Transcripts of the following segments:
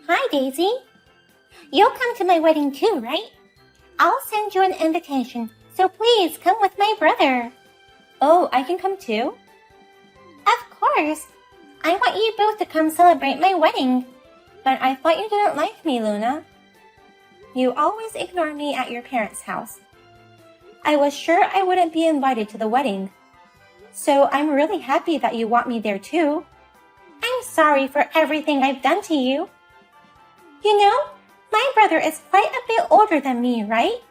Hi, Daisy. You'll come to my wedding too, right? I'll send you an invitation, so please come with my brother. Oh, I can come too? Of course. I want you both to come celebrate my wedding. But I thought you didn't like me, Luna. You always ignore me at your parents' house. I was sure I wouldn't be invited to the wedding. So I'm really happy that you want me there too. I'm sorry for everything I've done to you. You know, my brother is quite a bit older than me, right?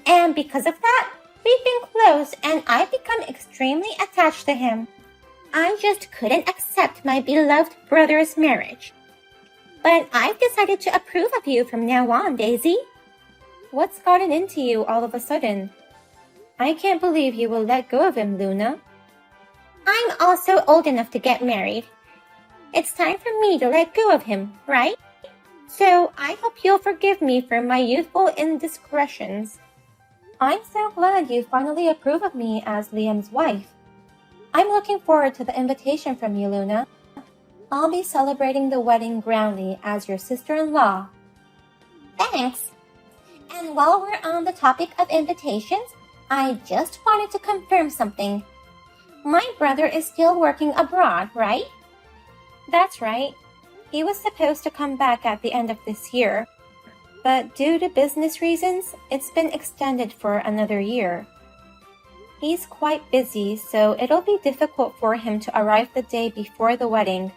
And because of that, we've been close and I've become extremely attached to him. I just couldn't accept my beloved brother's marriage. But I've decided to approve of you from now on, Daisy. What's gotten into you all of a sudden? I can't believe you will let go of him, Luna. I'm also old enough to get married. It's time for me to let go of him, right? So I hope you'll forgive me for my youthful indiscretions. I'm so glad you finally approve of me as Liam's wife. I'm looking forward to the invitation from you, Luna. I'll be celebrating the wedding grandly as your sister-in-law. Thanks. And while we're on the topic of invitations, I just wanted to confirm something. My brother is still working abroad, right? That's right. He was supposed to come back at the end of this year, but due to business reasons, it's been extended for another year. He's quite busy, so it'll be difficult for him to arrive the day before the wedding.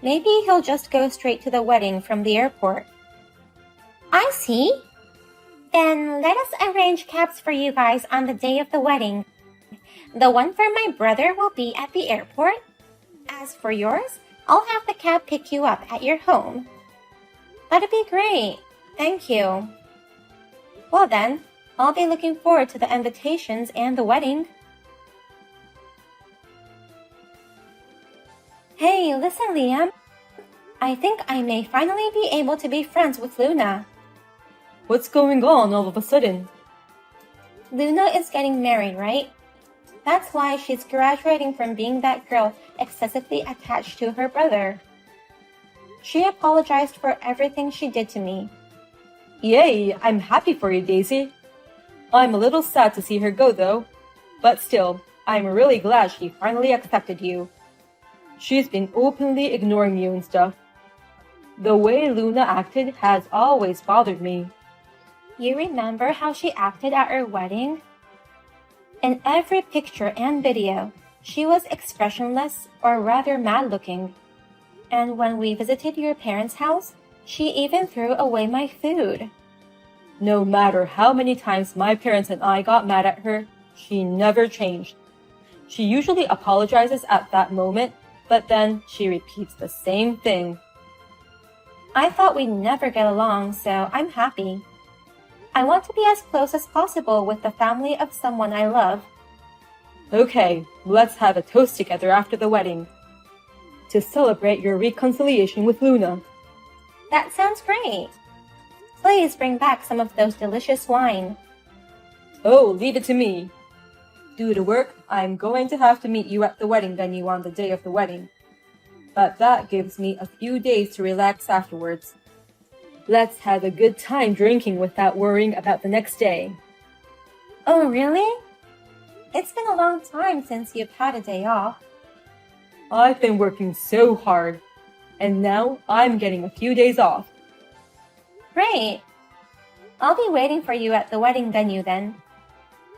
Maybe he'll just go straight to the wedding from the airport. I see. Then let us arrange cabs for you guys on the day of the wedding. The one for my brother will be at the airport. As for yours, I'll have the cab pick you up at your home. That'd be great. Thank you. Well then, I'll be looking forward to the invitations and the wedding. Hey, listen, Liam. I think I may finally be able to be friends with Luna. What's going on all of a sudden? Luna is getting married, right? That's why she's graduating from being that girl excessively attached to her brother. She apologized for everything she did to me. Yay, I'm happy for you, Daisy. I'm a little sad to see her go though, but still, I'm really glad she finally accepted you. She's been openly ignoring you and stuff. The way Luna acted has always bothered me. You remember how she acted at our wedding? In every picture and video, she was expressionless or rather mad-looking. And when we visited your parents' house, she even threw away my food. No matter how many times my parents and I got mad at her, she never changed. She usually apologizes at that moment, but then she repeats the same thing. I thought we'd never get along, so I'm happy. I want to be as close as possible with the family of someone I love. Okay, let's have a toast together after the wedding. To celebrate your reconciliation with Luna. That sounds great. Please bring back some of those delicious wine. Oh, leave it to me. Due to work, I'm going to have to meet you at the wedding venue on the day of the wedding. But that gives me a few days to relax afterwards. Let's have a good time drinking without worrying about the next day. Oh, really? It's been a long time since you've had a day off. I've been working so hard, and now I'm getting a few days off. Great. I'll be waiting for you at the wedding venue then.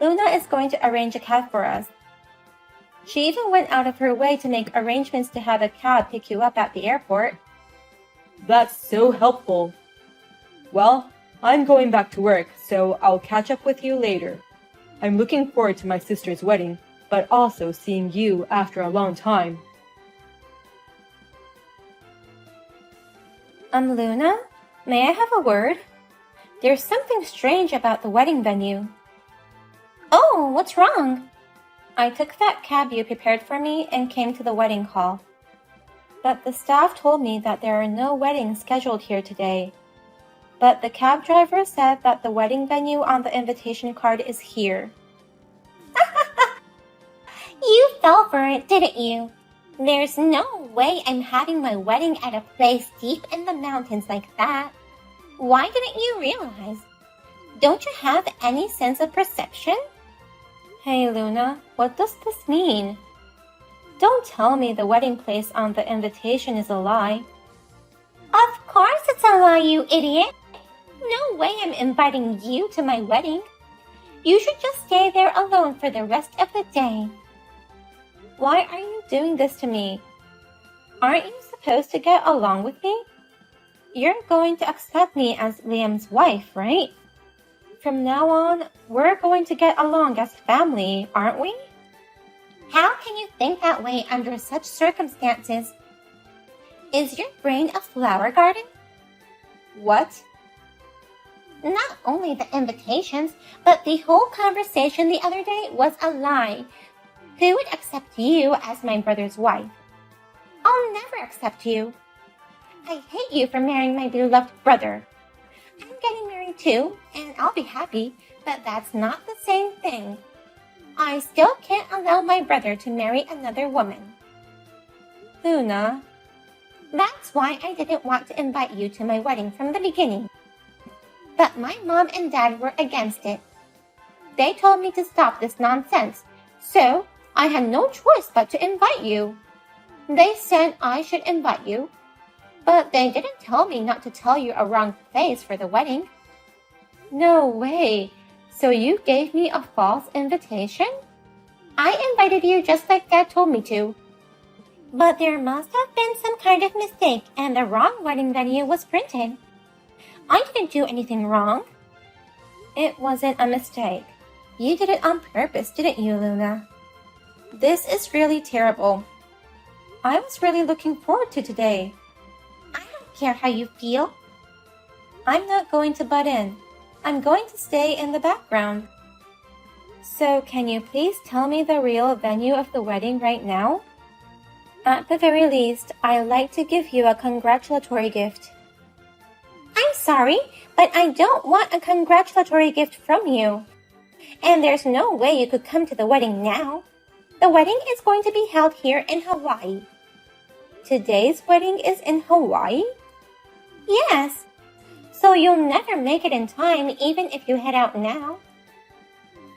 Luna is going to arrange a cab for us. She even went out of her way to make arrangements to have a cab pick you up at the airport. That's so helpful. Well, I'm going back to work, so I'll catch up with you later. I'm looking forward to my sister's wedding, but also seeing you after a long time. Luna, may I have a word? There's something strange about the wedding venue. Oh, what's wrong? I took that cab you prepared for me and came to the wedding hall. But the staff told me that there are no weddings scheduled here today. But the cab driver said that the wedding venue on the invitation card is here. You fell for it, didn't you? There's no way I'm having my wedding at a place deep in the mountains like that. Why didn't you realize? Don't you have any sense of perception? Hey, Luna, what does this mean? Don't tell me the wedding place on the invitation is a lie. Of course it's a lie, you idiot. No way I'm inviting you to my wedding. You should just stay there alone for the rest of the day. Why are you doing this to me? Aren't you supposed to get along with me? You're going to accept me as Liam's wife, right? From now on, we're going to get along as family, aren't we? How can you think that way under such circumstances? Is your brain a flower garden? What? Not only the invitations, but the whole conversation the other day was a lie. Who would accept you as my brother's wife? I'll never accept you. I hate you for marrying my beloved brother. I'm getting married too, and I'll be happy, but that's not the same thing. I still can't allow my brother to marry another woman. Luna. That's why I didn't want to invite you to my wedding from the beginning. But my mom and dad were against it. They told me to stop this nonsense, so I had no choice but to invite you. They said I should invite you, but they didn't tell me not to tell you a wrong place for the wedding. No way. So you gave me a false invitation? I invited you just like Dad told me to. But there must have been some kind of mistake and the wrong wedding venue was printed. I didn't do anything wrong. It wasn't a mistake. You did it on purpose, didn't you, Luna? This is really terrible. I was really looking forward to today. I don't care how you feel. I'm not going to butt in. I'm going to stay in the background. So can you please tell me the real venue of the wedding right now? At the very least, I'd like to give you a congratulatory gift. I'm sorry, but I don't want a congratulatory gift from you. And there's no way you could come to the wedding now. The wedding is going to be held here in Hawaii. Today's wedding is in Hawaii? Yes. So you'll never make it in time even if you head out now.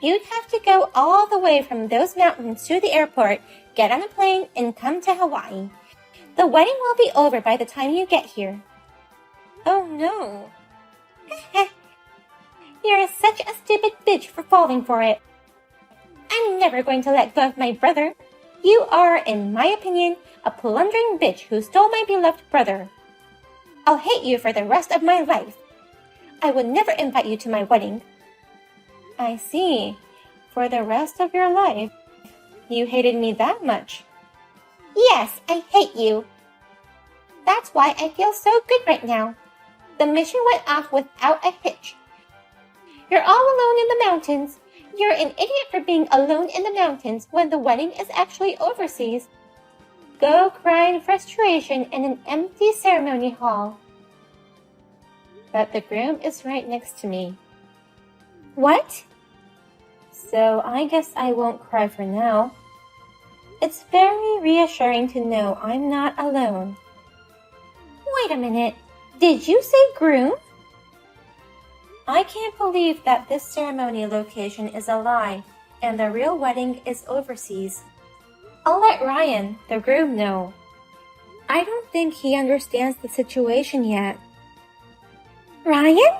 You'd have to go all the way from those mountains to the airport, get on a plane, and come to Hawaii. The wedding will be over by the time you get here. Oh no. You're such a stupid bitch for falling for it. I'm never going to let go of my brother. You are, in my opinion, a plundering bitch who stole my beloved brother. I'll hate you for the rest of my life. I would never invite you to my wedding. I see. For the rest of your life, you hated me that much. Yes, I hate you. That's why I feel so good right now. The mission went off without a hitch. You're all alone in the mountains. You're an idiot for being alone in the mountains when the wedding is actually overseas. Go cry in frustration in an empty ceremony hall. But the groom is right next to me. What? So I guess I won't cry for now. It's very reassuring to know I'm not alone. Wait a minute. Did you say groom? I can't believe that this ceremony location is a lie and the real wedding is overseas. I'll let Ryan, the groom, know. I don't think he understands the situation yet. Ryan?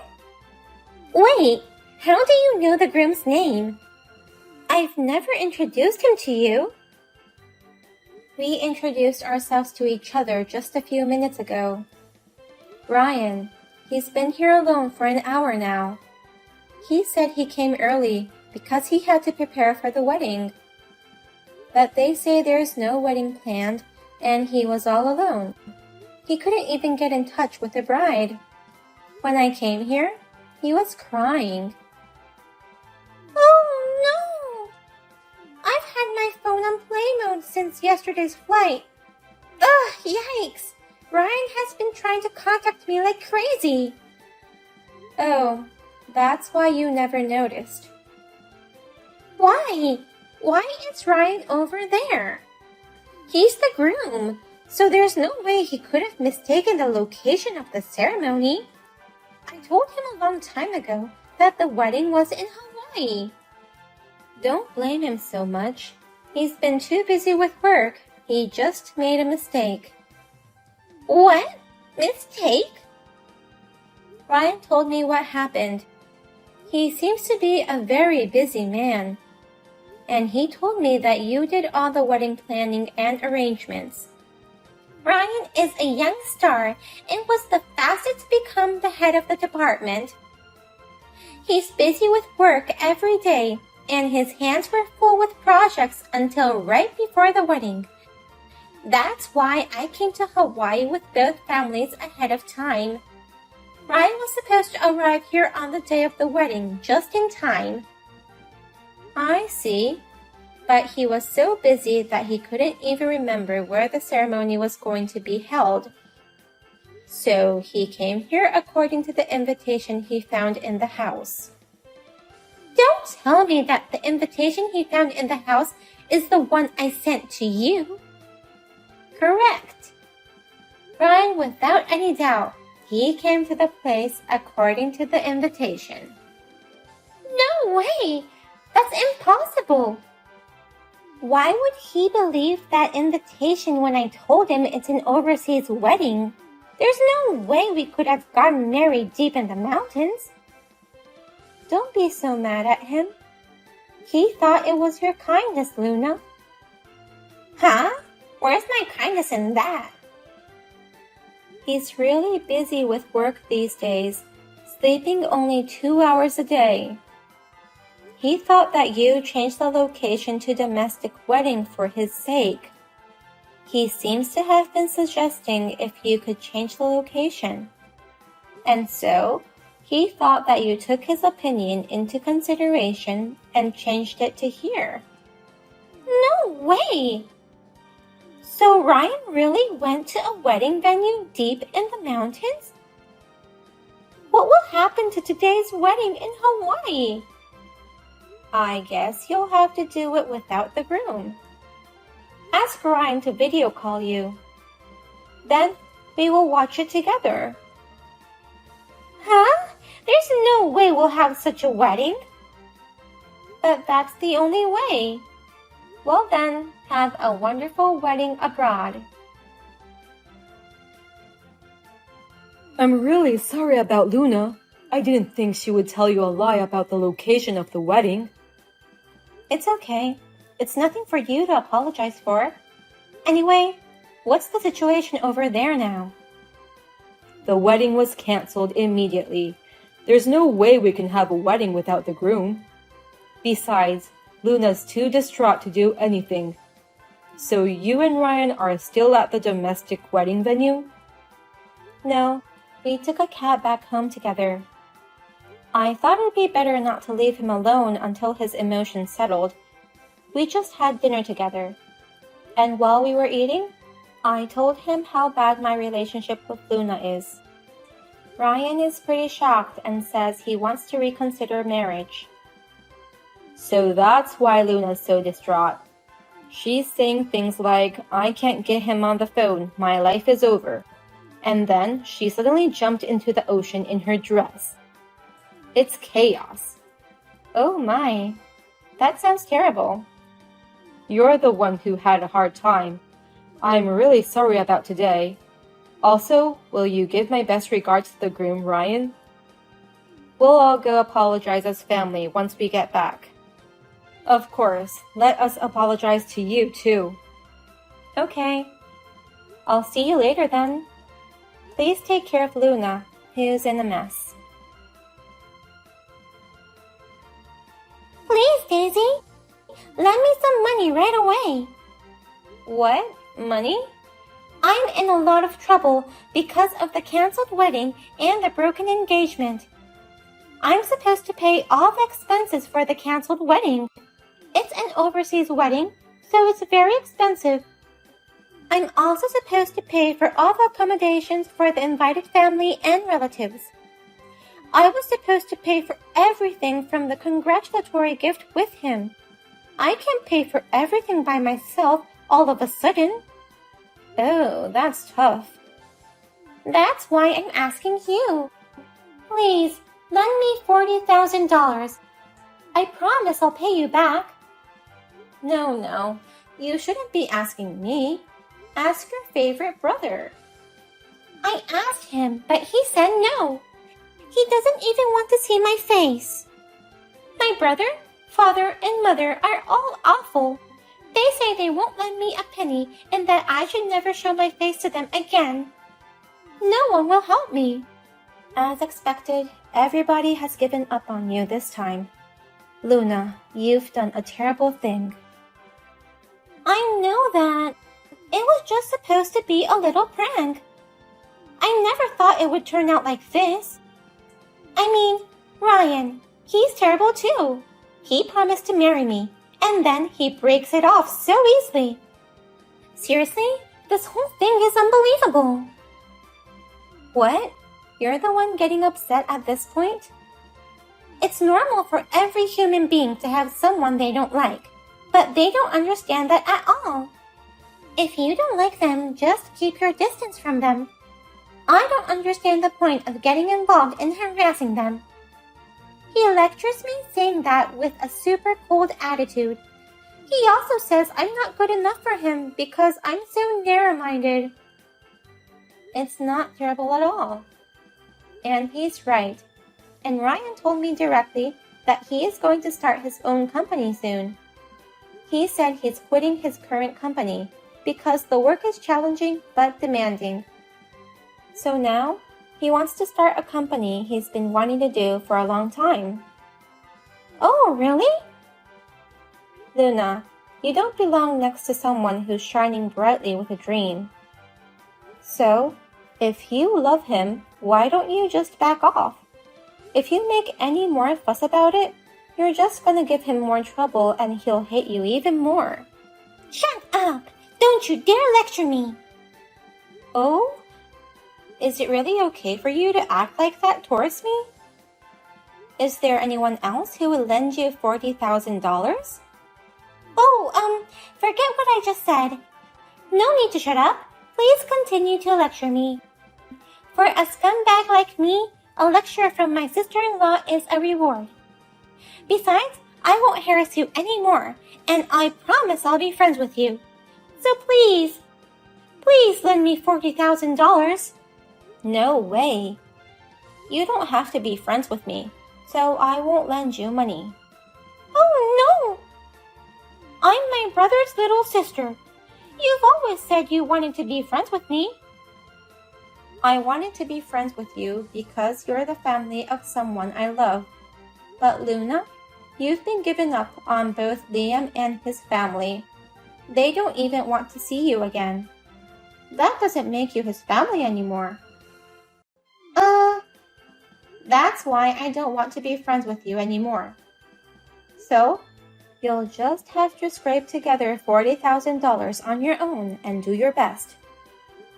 Wait, how do you know the groom's name? I've never introduced him to you. We introduced ourselves to each other just a few minutes ago. Ryan, he's been here alone for an hour now. He said he came early because he had to prepare for the wedding. But they say there's no wedding planned and he was all alone. He couldn't even get in touch with the bride. When I came here, he was crying. Oh no! I've had my phone on play mode since yesterday's flight. Ugh, yikes! Ryan has been trying to contact me like crazy. Oh, that's why you never noticed. Why? Why is Ryan over there? He's the groom, so there's no way he could have mistaken the location of the ceremony. I told him a long time ago that the wedding was in Hawaii. Don't blame him so much. He's been too busy with work. He just made a mistake. What? Mistake? Ryan told me what happened. He seems to be a very busy man. And he told me that you did all the wedding planning and arrangements. Ryan is a young star and was the fastest to become the head of the department. He's busy with work every day, and his hands were full with projects until right before the wedding. That's why I came to Hawaii with both families ahead of time. Ryan was supposed to arrive here on the day of the wedding, just in time. I see. But he was so busy that he couldn't even remember where the ceremony was going to be held. So he came here according to the invitation he found in the house. Don't tell me that the invitation he found in the house is the one I sent to you. Correct. Ryan, without any doubt, he came to the place according to the invitation. No way! That's impossible! Why would he believe that invitation when I told him it's an overseas wedding? There's no way we could have gotten married deep in the mountains. Don't be so mad at him. He thought it was your kindness, Luna. Huh? Where's my kindness in that? He's really busy with work these days, sleeping only 2 hours a day. He thought that you changed the location to domestic wedding for his sake. He seems to have been suggesting if you could change the location. And so, he thought that you took his opinion into consideration and changed it to here. No way! So Ryan really went to a wedding venue deep in the mountains? What will happen to today's wedding in Hawaii? I guess you'll have to do it without the groom. Ask Ryan to video call you. Then we will watch it together. Huh? There's no way we'll have such a wedding. But that's the only way. Well then, have a wonderful wedding abroad. I'm really sorry about Luna. I didn't think she would tell you a lie about the location of the wedding. It's okay. It's nothing for you to apologize for. Anyway, what's the situation over there now? The wedding was canceled immediately. There's no way we can have a wedding without the groom. Besides, Luna's too distraught to do anything. So you and Ryan are still at the domestic wedding venue? No, we took a cab back home together. I thought it'd be better not to leave him alone until his emotions settled. We just had dinner together. And while we were eating, I told him how bad my relationship with Luna is. Ryan is pretty shocked and says he wants to reconsider marriage. So that's why Luna's so distraught. She's saying things like, I can't get him on the phone, my life is over. And then she suddenly jumped into the ocean in her dress. It's chaos. Oh my, that sounds terrible. You're the one who had a hard time. I'm really sorry about today. Also, will you give my best regards to the groom, Ryan? We'll all go apologize as family once we get back. Of course, let us apologize to you too. Okay. I'll see you later then. Please take care of Luna, who's in a mess. Please, Daisy. Lend me some money right away. What? Money? I'm in a lot of trouble because of the canceled wedding and the broken engagement. I'm supposed to pay all the expenses for the canceled wedding. It's an overseas wedding, so it's very expensive. I'm also supposed to pay for all the accommodations for the invited family and relatives. I was supposed to pay for everything from the congratulatory gift with him. I can't pay for everything by myself all of a sudden. Oh, that's tough. That's why I'm asking you. Please, lend me $40,000. I promise I'll pay you back. No, you shouldn't be asking me. Ask your favorite brother. I asked him, but he said no. He doesn't even want to see my face. My brother, father, and mother are all awful. They say they won't lend me a penny and that I should never show my face to them again. No one will help me. As expected, everybody has given up on you this time. Luna, you've done a terrible thing. I know that. It was just supposed to be a little prank. I never thought it would turn out like this. I mean, Ryan, he's terrible too. He promised to marry me, and then he breaks it off so easily. Seriously, this whole thing is unbelievable. What? You're the one getting upset at this point? It's normal for every human being to have someone they don't like, but they don't understand that at all. If you don't like them, just keep your distance from them. I don't understand the point of getting involved in harassing them. He lectures me saying that with a super cold attitude. He also says I'm not good enough for him because I'm so narrow-minded. It's not terrible at all. And he's right. And Ryan told me directly that he is going to start his own company soon. He said he's quitting his current company because the work is challenging but demanding. So now, he wants to start a company he's been wanting to do for a long time. Oh, really? Luna, you don't belong next to someone who's shining brightly with a dream. So, if you love him, why don't you just back off? If you make any more fuss about it, you're just gonna give him more trouble and he'll hate you even more. Shut up! Don't you dare lecture me! Oh? Is it really okay for you to act like that towards me? Is there anyone else who would lend you $40,000? Oh, forget what I just said. No need to shut up. Please continue to lecture me. For a scumbag like me, a lecture from my sister-in-law is a reward. Besides, I won't harass you anymore, and I promise I'll be friends with you. So please lend me $40,000. No way. You don't have to be friends with me, so I won't lend you money. Oh no! I'm my brother's little sister. You've always said you wanted to be friends with me. I wanted to be friends with you because you're the family of someone I love. But Luna, you've been given up on both Liam and his family. They don't even want to see you again. That doesn't make you his family anymore. That's why I don't want to be friends with you anymore. So, you'll just have to scrape together $40,000 on your own and do your best.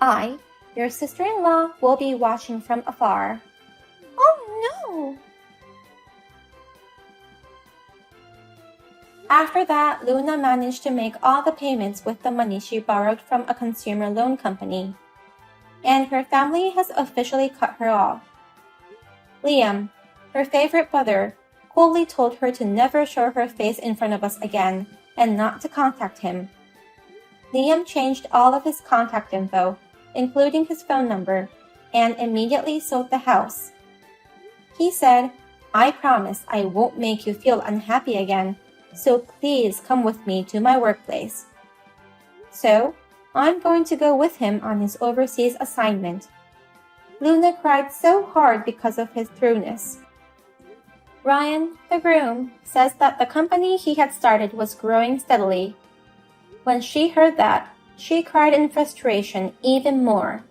I, your sister-in-law, will be watching from afar. Oh no! After that, Luna managed to make all the payments with the money she borrowed from a consumer loan company. And her family has officially cut her off. Liam, her favorite brother, coolly told her to never show her face in front of us again and not to contact him. Liam changed all of his contact info, including his phone number, and immediately sold the house. He said, "I promise I won't make you feel unhappy again, so please come with me to my workplace." So, I'm going to go with him on his overseas assignment. Luna cried so hard because of his thoroughness. Ryan, the groom, says that the company he had started was growing steadily. When she heard that, she cried in frustration even more.